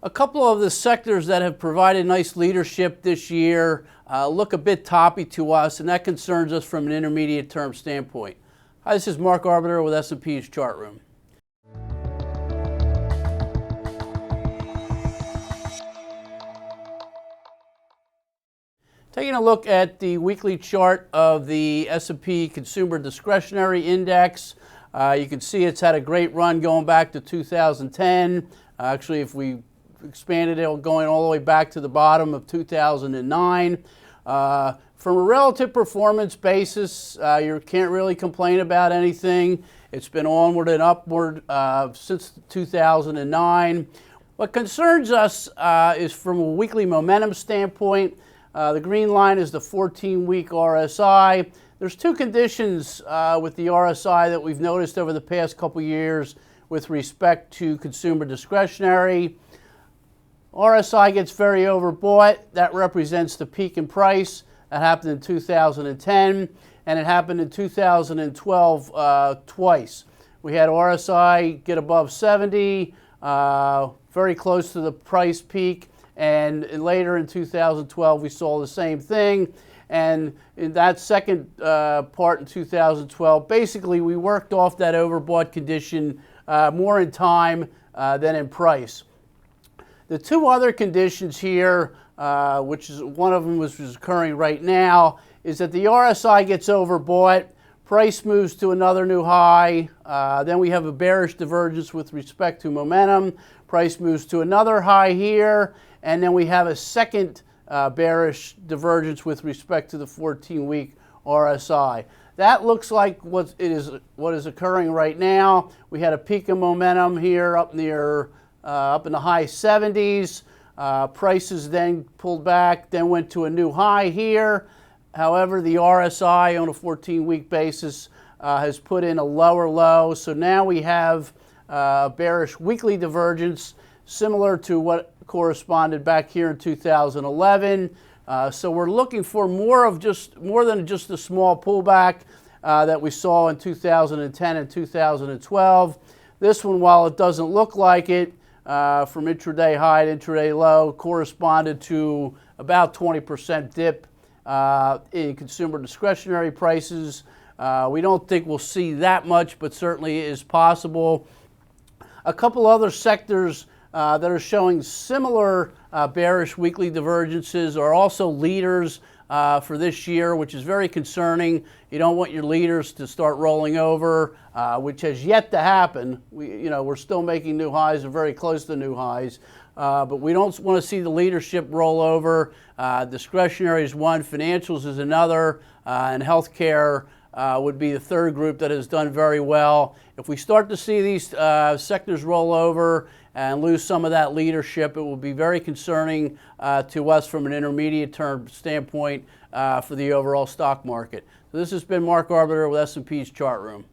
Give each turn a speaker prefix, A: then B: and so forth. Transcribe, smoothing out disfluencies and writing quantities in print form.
A: A couple of the sectors that have provided nice leadership this year look a bit toppy to us, and that concerns us from an intermediate term standpoint. Hi, this is Mark Arbiter with S&P's Chart Room. Taking a look at the weekly chart of the S&P Consumer Discretionary Index, you can see it's had a great run going back to 2010. Actually, if we expanded it, going all the way back to the bottom of 2009. From a relative performance basis, you can't really complain about anything. It's been onward and upward since 2009. What concerns us is from a weekly momentum standpoint. The green line is the 14-week RSI. There's two conditions with the RSI that we've noticed over the past couple years with respect to consumer discretionary. RSI gets very overbought. That represents the peak in price. That happened in 2010, and it happened in 2012 twice. We had RSI get above 70, very close to the price peak, and later in 2012 we saw the same thing. And in that second part in 2012, basically we worked off that overbought condition more in time than in price. The two other conditions here, which is one of them which is occurring right now, is that the RSI gets overbought, price moves to another new high, then we have a bearish divergence with respect to momentum, price moves to another high here, and then we have a second bearish divergence with respect to the 14-week RSI. That looks like what is occurring right now. We had a peak of momentum here up near up in the high 70s. Prices then pulled back, then went to a new high here. However, the RSI on a 14-week basis has put in a lower low. So now we have a bearish weekly divergence similar to what corresponded back here in 2011. So we're looking for more than just a small pullback that we saw in 2010 and 2012. This one, while it doesn't look like it, from intraday high to intraday low, corresponded to about 20% dip in consumer discretionary prices. We don't think we'll see that much, but certainly is possible. A couple other sectors that are showing similar bearish weekly divergences are also leaders for this year, which is very concerning. You don't want your leaders to start rolling over, which has yet to happen. We're still making new highs or very close to new highs, but we don't want to see the leadership roll over. Discretionary is one, financials is another, and healthcare would be the third group that has done very well. If we start to see these sectors roll over and lose some of that leadership, it will be very concerning to us from an intermediate term standpoint for the overall stock market. So this has been Mark Arbiter with S&P's Chart Room.